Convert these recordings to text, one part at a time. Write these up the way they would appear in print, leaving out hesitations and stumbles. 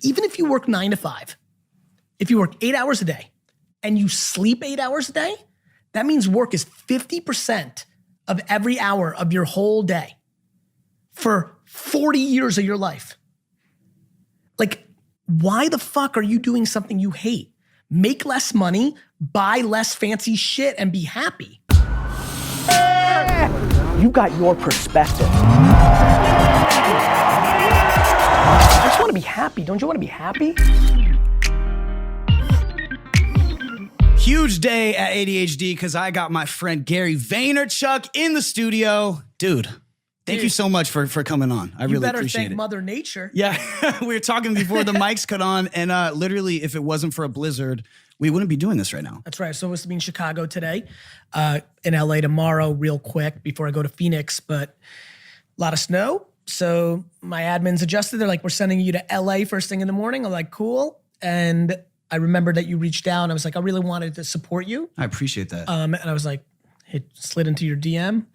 even if you work 9 to 5, if you work 8 hours a day and you sleep 8 hours a day, that means work is 50% of every hour of your whole day for 40 years of your life. Like, why the fuck are you doing something you hate? Make less money, buy less fancy shit, and be happy. You got your perspective. I just want to be happy. Don't you want to be happy? Huge day at ADHD because I got my friend Gary Vaynerchuk in the studio. Dude, thank you so much for coming on. I really appreciate it. You better thank Mother Nature. Yeah, we were talking before the mics cut on, and literally, if it wasn't for a blizzard, we wouldn't be doing this right now. That's right. So supposed to be in Chicago today, in LA tomorrow, real quick before I go to Phoenix, but a lot of snow. So my admins adjusted. They're like, we're sending you to LA first thing in the morning. I'm like, cool. And I remembered that you reached out. I was like, I really wanted to support you. I appreciate that. And I was like, it slid into your DM,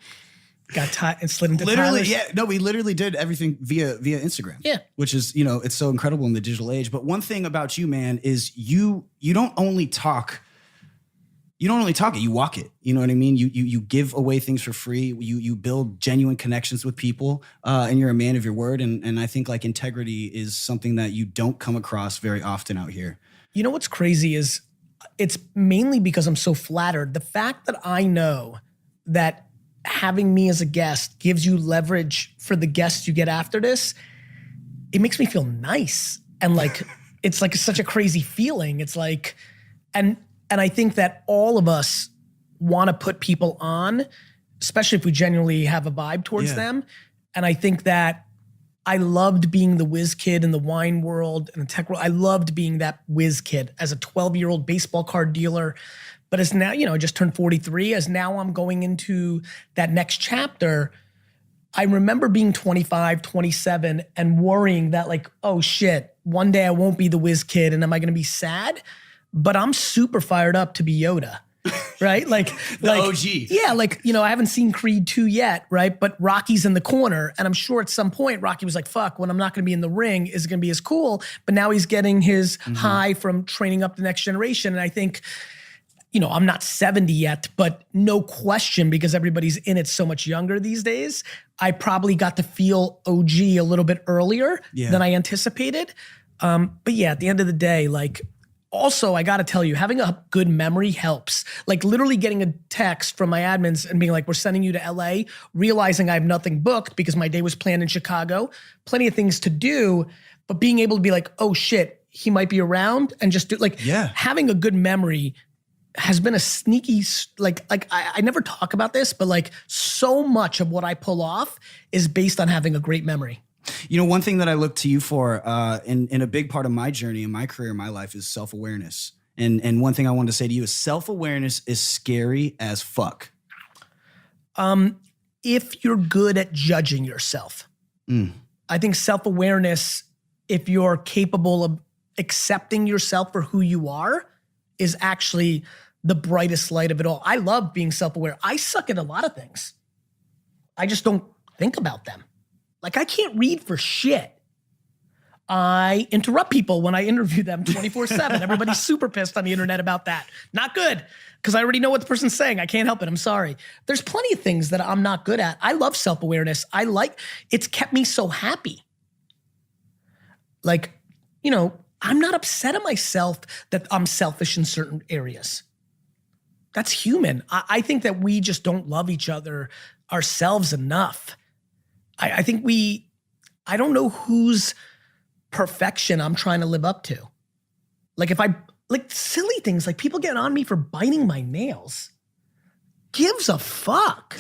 got tied and slid into literally, Tyler's. yeah. No, we literally did everything via Instagram. Yeah. Which is, you know, it's so incredible in the digital age. But one thing about you, man, is you don't only talk. You don't only talk it, you walk it. You know what I mean? You give away things for free. You build genuine connections with people, and you're a man of your word. And I think like integrity is something that you don't come across very often out here. You know what's crazy is it's mainly because I'm so flattered. The fact that I know that having me as a guest gives you leverage for the guests you get after this, it makes me feel nice. And like, it's like such a crazy feeling. It's like, and I think that all of us want to put people on, especially if we genuinely have a vibe towards them. And I think that I loved being the whiz kid in the wine world and the tech world. I loved being that whiz kid as a 12-year-old baseball card dealer. But as now, you know, I just turned 43, as now I'm going into that next chapter, I remember being 25, 27 and worrying that like, oh shit, one day I won't be the whiz kid and am I gonna be sad? But I'm super fired up to be Yoda, right? Like the OG. Yeah, like, you know, I haven't seen Creed 2 yet, right? But Rocky's in the corner. And I'm sure at some point, Rocky was like, fuck, when I'm not gonna be in the ring, is it gonna be as cool? But now he's getting his high from training up the next generation. And I think, you know, I'm not 70 yet, but no question, because everybody's in it so much younger these days, I probably got to feel OG a little bit earlier than I anticipated. But yeah, at the end of the day, like, also, I gotta tell you, having a good memory helps. Like literally getting a text from my admins and being like, we're sending you to LA, realizing I have nothing booked because my day was planned in Chicago, plenty of things to do, but being able to be like, oh shit, he might be around, and just do like, having a good memory has been a sneaky, like I never talk about this, but like so much of what I pull off is based on having a great memory. You know, one thing that I look to you for in a big part of my journey, in my career, in my life, is self-awareness. And one thing I wanted to say to you is self-awareness is scary as fuck. If you're good at judging yourself. I think self-awareness, if you're capable of accepting yourself for who you are, is actually the brightest light of it all. I love being self-aware. I suck at a lot of things. I just don't think about them. Like I can't read for shit. I interrupt people when I interview them 24/7. Everybody's super pissed on the internet about that. Not good, because I already know what the person's saying. I can't help it, I'm sorry. There's plenty of things that I'm not good at. I love self-awareness. It's kept me so happy. Like, you know, I'm not upset at myself that I'm selfish in certain areas. That's human. I think that we just don't love each other, ourselves enough. I think I don't know whose perfection I'm trying to live up to. Like like silly things, like people getting on me for biting my nails. Gives a fuck.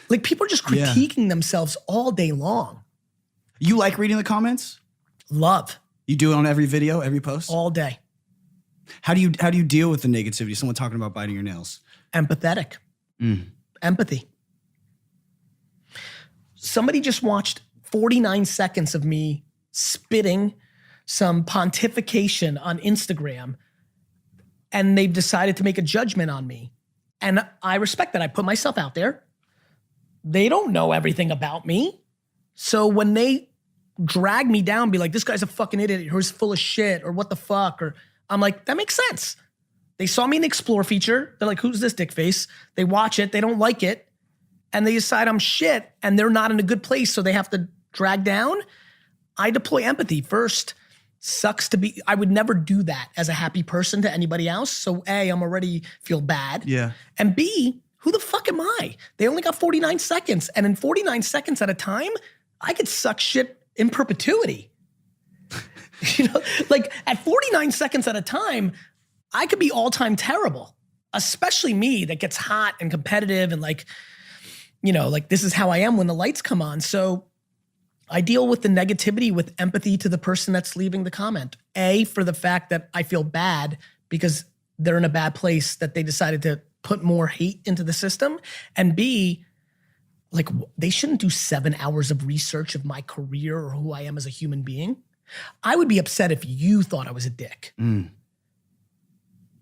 Like people are just critiquing themselves all day long. You like reading the comments? Love. You do it on every video, every post? All day. How do you deal with the negativity? Someone talking about biting your nails? Empathetic. Empathy. Somebody just watched 49 seconds of me spitting some pontification on Instagram, and they've decided to make a judgment on me. And I respect that. I put myself out there. They don't know everything about me. So when they drag me down, be like, this guy's a fucking idiot, or he's full of shit, or what the fuck, or I'm like, that makes sense. They saw me in the Explore feature. They're like, who's this dick face? They watch it, they don't like it, and they decide I'm shit, and they're not in a good place, so they have to drag down. I deploy empathy first. Sucks to be, I would never do that as a happy person to anybody else. So A, I'm already feel bad. Yeah. And B, who the fuck am I? They only got 49 seconds. And in 49 seconds at a time, I could suck shit in perpetuity. You know, like at 49 seconds at a time, I could be all-time terrible, especially me that gets hot and competitive and like, you know, like this is how I am when the lights come on. So I deal with the negativity with empathy to the person that's leaving the comment. A, for the fact that I feel bad because they're in a bad place that they decided to put more hate into the system. And B, like they shouldn't do 7 hours of research of my career or who I am as a human being. I would be upset if you thought I was a dick.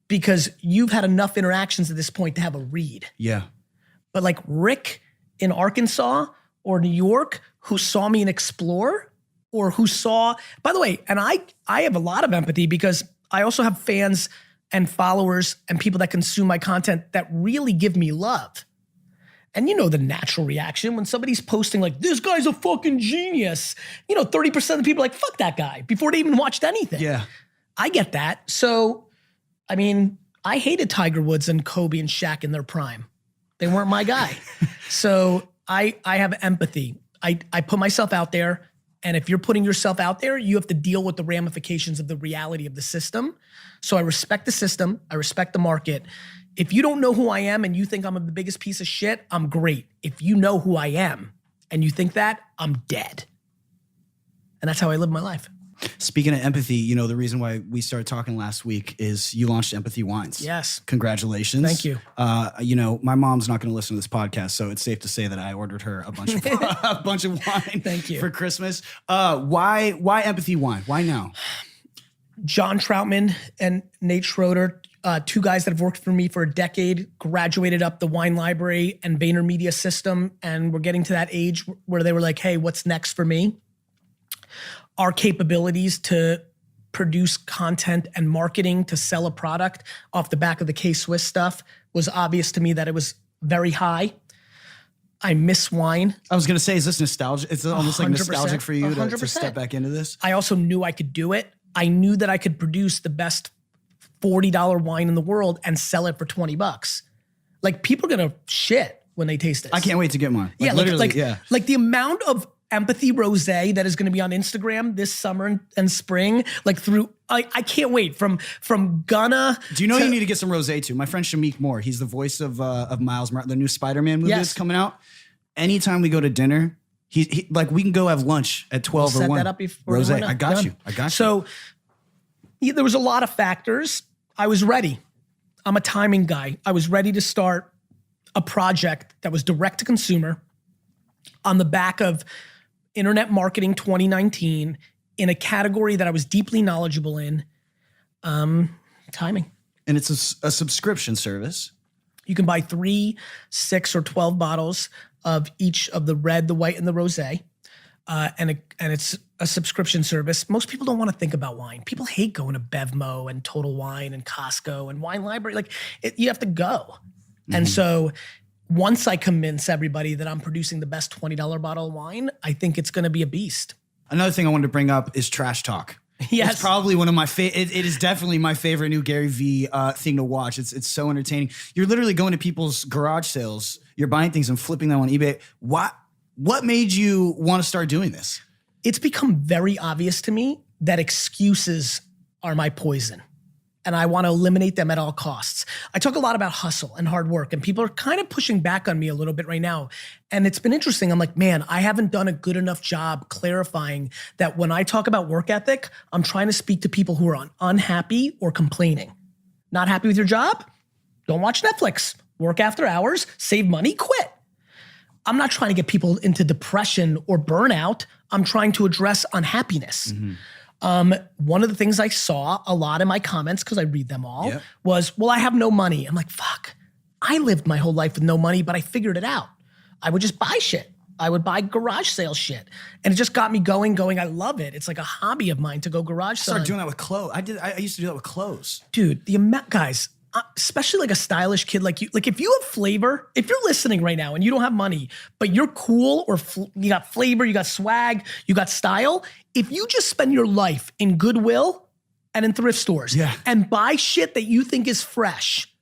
Because you've had enough interactions at this point to have a read. Yeah. But like Rick in Arkansas or New York, who saw me in Explore, or who saw, by the way, and I have a lot of empathy because I also have fans and followers and people that consume my content that really give me love. And you know the natural reaction when somebody's posting like, this guy's a fucking genius. You know, 30% of the people are like, fuck that guy, before they even watched anything. Yeah. I get that. So, I mean, I hated Tiger Woods and Kobe and Shaq in their prime. They weren't my guy. So I have empathy. I put myself out there, and if you're putting yourself out there, you have to deal with the ramifications of the reality of the system. So I respect the system. I respect the market. If you don't know who I am and you think I'm the biggest piece of shit, I'm great. If you know who I am and you think that, I'm dead. And that's how I live my life. Speaking of empathy, you know, the reason why we started talking last week is you launched Empathy Wines. Yes. Congratulations. Thank you. You know, my mom's not going to listen to this podcast, so it's safe to say that I ordered her a bunch of a bunch of wine. Thank you. For Christmas. Why Empathy Wine? Why now? John Troutman and Nate Schroeder, two guys that have worked for me for a decade, graduated up the wine library and VaynerMedia system, and we're getting to that age where they were like, hey, what's next for me? Our capabilities to produce content and marketing to sell a product off the back of the K-Swiss stuff was obvious to me that it was very high. I miss wine. I was going to say, is this nostalgia? It's almost like nostalgic for you to 100%. step back into this? I also knew I could do it. I knew that I could produce the best $40 wine in the world and sell it for $20. Like people are going to shit when they taste this. I can't wait to get mine. Like, Yeah, literally, like the amount of empathy rosé that is going to be on Instagram this summer and spring, like through, I can't wait from Gunna. Do you know you need to get some rosé too? My friend Shamik Moore, he's the voice of Miles Morales, the new Spider-Man movie that's coming out. Anytime we go to dinner, he like we can go have lunch at 12 or 1. Set that up before Rosé, we're I got done. you. I got you. So there was a lot of factors. I was ready. I'm a timing guy. I was ready to start a project that was direct to consumer on the back of Internet Marketing 2019 in a category that I was deeply knowledgeable in. Timing. And it's a subscription service. You can buy 3, 6, or 12 bottles of each of the red, the white, and the rosé. And it's a subscription service. Most people don't want to think about wine. People hate going to Bevmo and Total Wine and Costco and Wine Library. Like you have to go. Mm-hmm. And so once I convince everybody that I'm producing the best $20 bottle of wine, I think it's going to be a beast. Another thing I wanted to bring up is trash talk. Yes. It's probably one of my it is definitely my favorite new GaryVee thing to watch. It's so entertaining. You're literally going to people's garage sales. You're buying things and flipping them on eBay. What made you want to start doing this? It's become very obvious to me that excuses are my poison, and I want to eliminate them at all costs. I talk a lot about hustle and hard work, and people are kind of pushing back on me a little bit right now. And it's been interesting. I'm like, man, I haven't done a good enough job clarifying that when I talk about work ethic, I'm trying to speak to people who are unhappy or complaining. Not happy with your job? Don't watch Netflix. Work after hours, save money, quit. I'm not trying to get people into depression or burnout. I'm trying to address unhappiness. Mm-hmm. One of the things I saw a lot in my comments, because I read them all, was, well, I have no money. I'm like, fuck, I lived my whole life with no money, but I figured it out. I would just buy shit. I would buy garage sale shit. And it just got me going. I love it. It's like a hobby of mine to go garage sale. I started doing that with clothes. I used to do that with clothes. Dude, the amount, guys, especially like a stylish kid like you, like if you have flavor, if you're listening right now and you don't have money, but you're cool or you got flavor, you got swag, you got style, if you just spend your life in Goodwill and in thrift stores and buy shit that you think is fresh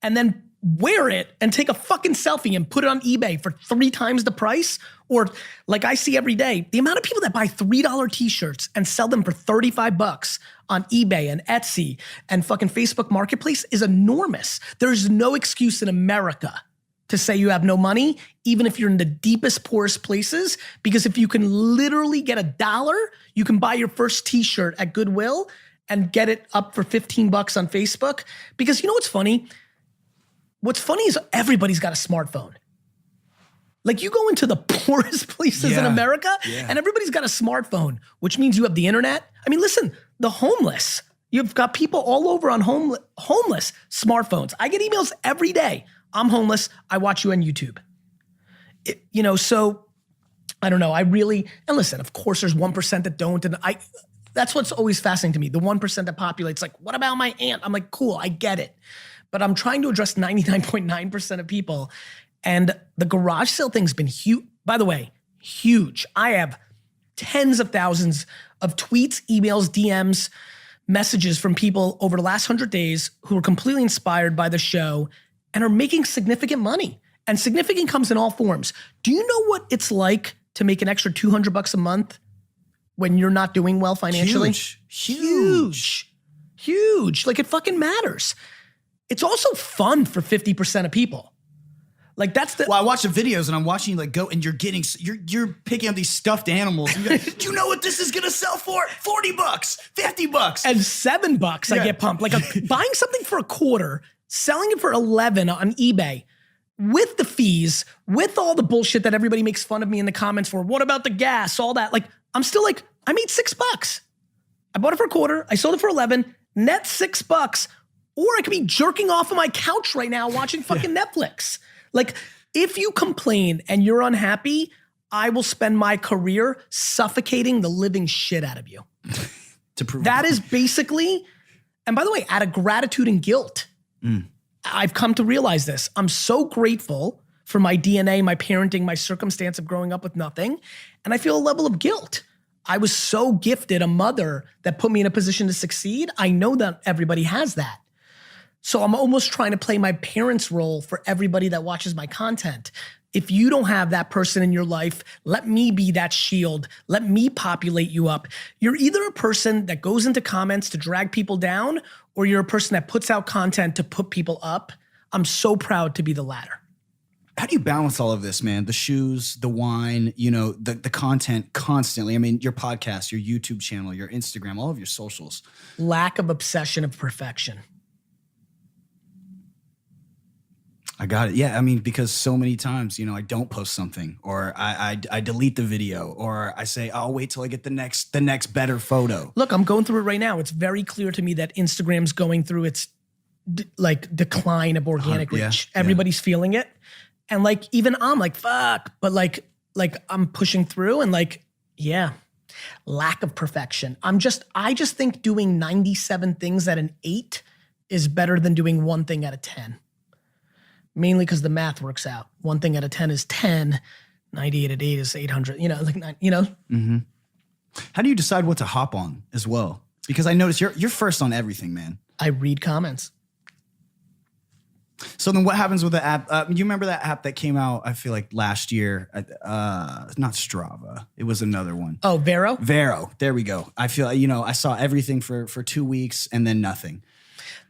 and then wear it and take a fucking selfie and put it on eBay for 3 times the price, or like I see every day, the amount of people that buy $3 t-shirts and sell them for $35 on eBay and Etsy and fucking Facebook Marketplace is enormous. There's no excuse in America to say you have no money, even if you're in the deepest, poorest places, because if you can literally get $1, you can buy your first t-shirt at Goodwill and get it up for $15 on Facebook. Because you know what's funny? What's funny is everybody's got a smartphone. Like you go into the poorest places in America and everybody's got a smartphone, which means you have the internet. I mean, listen, the homeless, you've got people all over on homeless smartphones. I get emails every day. I'm homeless. I watch you on YouTube. So I don't know. And listen, of course there's 1% that don't. And that's what's always fascinating to me. The 1% that populates like, what about my aunt? I'm like, cool, I get it. But I'm trying to address 99.9% of people. And the garage sale thing's been huge. By the way, huge. I have tens of thousands of tweets, emails, DMs, messages from people over the last 100 days who are completely inspired by the show and are making significant money. And significant comes in all forms. Do you know what it's like to make an extra $200 a month when you're not doing well financially? Huge. Like it fucking matters. It's also fun for 50% of people. Like that's the. Well, I watch the videos and I'm watching you like go and you're picking up these stuffed animals. And do you know what this is gonna sell for? $40, $50, and $7. I get pumped. Like buying something for $0.25, selling it for $11 on eBay, with the fees, with all the bullshit that everybody makes fun of me in the comments for. What about the gas? All that. Like I'm still like I made $6. I bought it for $0.25. I sold it for $11. Net $6. Or I could be jerking off on my couch right now watching fucking Netflix. Like, if you complain and you're unhappy, I will spend my career suffocating the living shit out of you. To prove that is basically, and by the way, out of gratitude and guilt, I've come to realize this. I'm so grateful for my DNA, my parenting, my circumstance of growing up with nothing, and I feel a level of guilt. I was so gifted a mother that put me in a position to succeed. I know that everybody has that. So I'm almost trying to play my parents' role for everybody that watches my content. If you don't have that person in your life, let me be that shield. Let me populate you up. You're either a person that goes into comments to drag people down, or you're a person that puts out content to put people up. I'm so proud to be the latter. How do you balance all of this, man? The shoes, the wine, the content constantly. I mean, your podcast, your YouTube channel, your Instagram, all of your socials. Lack of obsession of perfection. I got it. Yeah, I mean, because so many times, I don't post something, or I delete the video, or I say I'll wait till I get the next better photo. Look, I'm going through it right now. It's very clear to me that Instagram's going through its decline of organic reach. Everybody's feeling it, and like even I'm like fuck, but like I'm pushing through, and lack of perfection. I just think doing 97 things at an 8 is better than doing one thing at a 10. Mainly because the math works out. One thing out of 10 is 10. 98 at 8 is 800. Mm-hmm. How do you decide what to hop on as well? Because I notice you're first on everything, man. I read comments. So then what happens with the app? You remember that app that came out, I feel like last year? Not Strava. It was another one. Oh, Vero? Vero. There we go. I feel, I saw everything for 2 weeks and then nothing.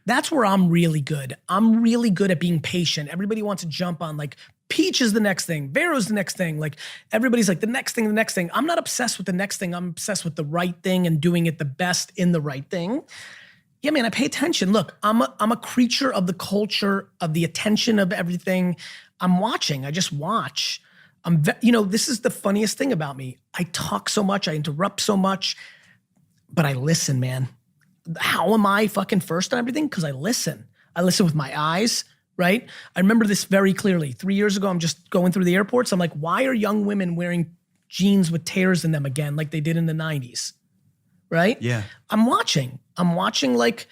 That's where I'm really good. I'm really good at being patient. Everybody wants to jump on like Peach is the next thing. Vero's the next thing. Like everybody's like the next thing. I'm not obsessed with the next thing. I'm obsessed with the right thing and doing it the best in the right thing. Yeah, man, I pay attention. Look, I'm a creature of the culture, of the attention of everything. I'm watching. I just watch. This is the funniest thing about me. I talk so much. I interrupt so much, but I listen, man. How am I fucking first on everything? Because I listen. I listen with my eyes, right? I remember this very clearly. 3 years ago, I'm just going through the airports. I'm like, why are young women wearing jeans with tears in them again like they did in the 90s, right? Yeah. I'm watching like,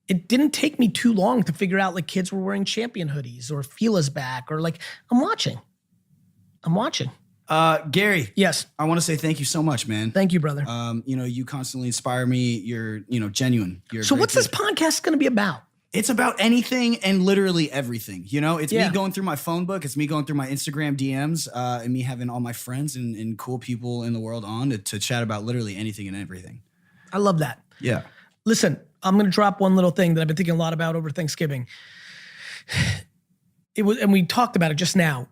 it didn't take me too long to figure out like kids were wearing Champion hoodies or Fila's back or like, I'm watching. Gary. Yes. I want to say thank you so much, man. Thank you, brother. You know, you constantly inspire me. You're, genuine. So what's this podcast going to be about? It's about anything and literally everything. You know, it's Yeah. me going through my phone book. It's me going through my Instagram DMs and me having all my friends and cool people in the world on to chat about literally anything and everything. I love that. Yeah. Listen, I'm going to drop one little thing that I've been thinking a lot about over Thanksgiving. And we talked about it just now.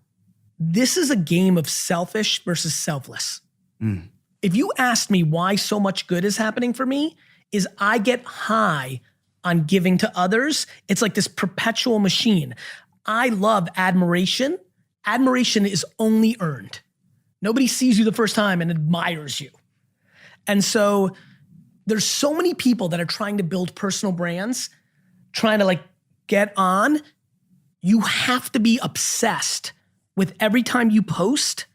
This is a game of selfish versus selfless. If you asked me why so much good is happening for me, is I get high on giving to others. It's like this perpetual machine. I love admiration. Admiration is only earned. Nobody sees you the first time and admires you. And so there's so many people that are trying to build personal brands, trying to like get on. You have to be obsessed with every time you post.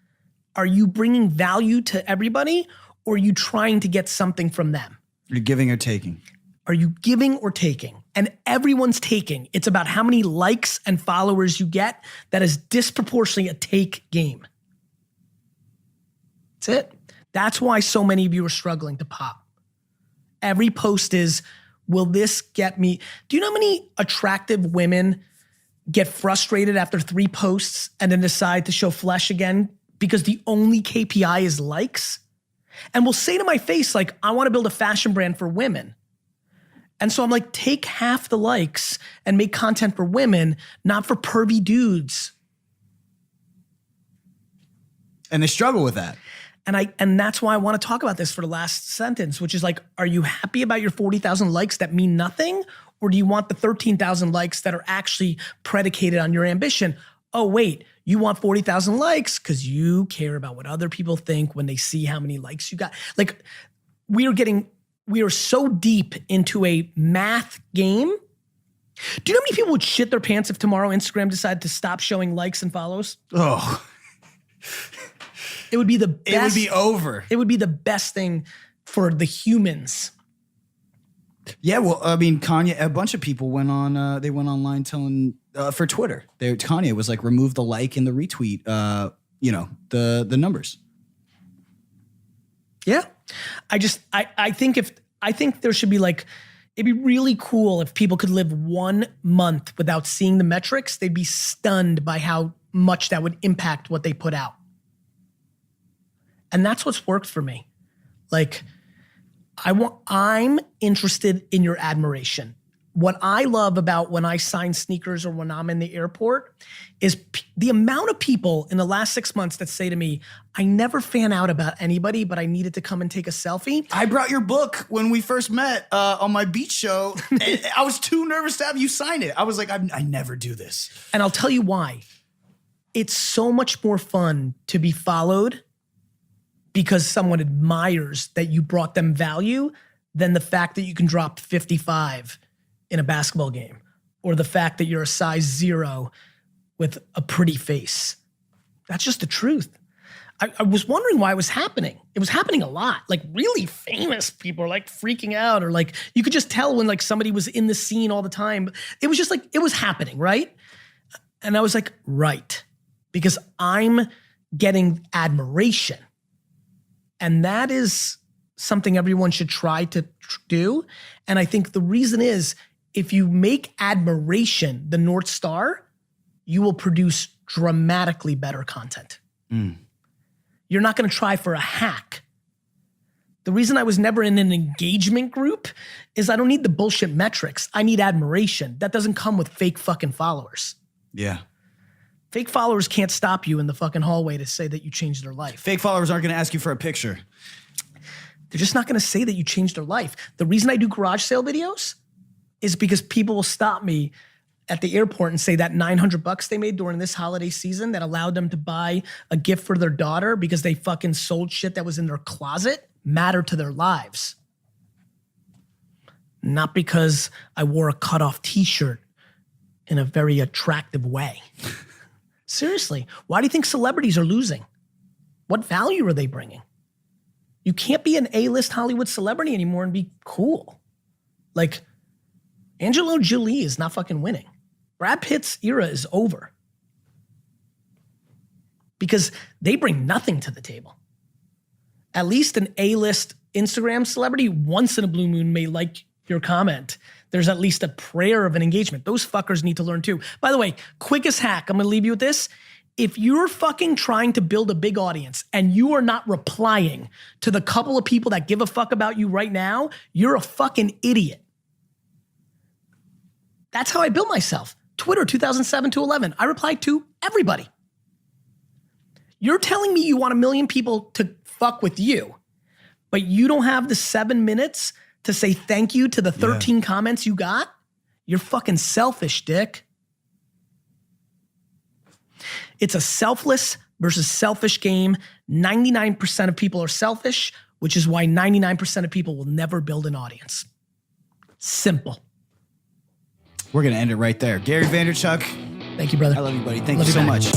Are you bringing value to everybody or are you trying to get something from them? You're giving or taking. Are you giving or taking? And everyone's taking. It's about how many likes and followers you get. That is disproportionately a take game. That's it. That's why so many of you are struggling to pop. Every post is, will this get me? Do you know how many attractive women get frustrated after 3 posts and then decide to show flesh again because the only KPI is likes? And will say to my face, like, I want to build a fashion brand for women. And so I'm like, take half the likes and make content for women, not for pervy dudes. And they struggle with that. And that's why I want to talk about this for the last sentence, which is like, are you happy about your 40,000 likes that mean nothing? Or do you want the 13,000 likes that are actually predicated on your ambition? Oh, wait, you want 40,000 likes because you care about what other people think when they see how many likes you got. Like we are so deep into a math game. Do you know how many people would shit their pants if tomorrow Instagram decided to stop showing likes and follows? Oh, it would be the best. It would be over. It would be the best thing for the humans. Yeah, well, I mean, Kanye, a bunch of people went on, they went online telling, for Twitter, Kanye was like, remove the like and the retweet, the numbers. Yeah. I think there should be like, it'd be really cool if people could live 1 month without seeing the metrics. They'd be stunned by how much that would impact what they put out. And that's what's worked for me. Like, I'm interested in your admiration. What I love about when I sign sneakers or when I'm in the airport is the amount of people in the last 6 months that say to me, I never fan out about anybody, but I needed to come and take a selfie. I brought your book when we first met on my beach show. And I was too nervous to have you sign it. I was like, I never do this. And I'll tell you why. It's so much more fun to be followed because someone admires that you brought them value than the fact that you can drop 55 in a basketball game, or the fact that you're a size 0 with a pretty face. That's just the truth. I was wondering why it was happening. It was happening a lot. Like really famous people are like freaking out, or like you could just tell when like somebody was in the scene all the time. It was just like, it was happening, right? And I was like, right, because I'm getting admiration. And that is something everyone should try to do. And I think the reason is, if you make admiration the North Star, you will produce dramatically better content. You're not gonna try for a hack. The reason I was never in an engagement group is I don't need the bullshit metrics. I need admiration. That doesn't come with fake fucking followers. Yeah. Fake followers can't stop you in the fucking hallway to say that you changed their life. Fake followers aren't gonna ask you for a picture. They're just not gonna say that you changed their life. The reason I do garage sale videos is because people will stop me at the airport and say that $900 they made during this holiday season that allowed them to buy a gift for their daughter because they fucking sold shit that was in their closet mattered to their lives. Not because I wore a cutoff t-shirt in a very attractive way. Seriously, why do you think celebrities are losing? What value are they bringing? You can't be an A-list Hollywood celebrity anymore and be cool. Like, Angelo Jolie is not fucking winning. Brad Pitt's era is over. Because they bring nothing to the table. At least an A-list Instagram celebrity once in a blue moon may like your comment. There's at least a prayer of an engagement. Those fuckers need to learn too. By the way, quickest hack, I'm gonna leave you with this. If you're fucking trying to build a big audience and you are not replying to the couple of people that give a fuck about you right now, you're a fucking idiot. That's how I built myself. Twitter 2007 to 11. I replied to everybody. You're telling me you want 1 million people to fuck with you, but you don't have the 7 minutes to say thank you to the 13 comments you got? You're fucking selfish, dick. It's a selfless versus selfish game. 99% of people are selfish, which is why 99% of people will never build an audience. Simple. We're going to end it right there. Gary Vaynerchuk. Thank you, brother. I love you, buddy. Thank you so much.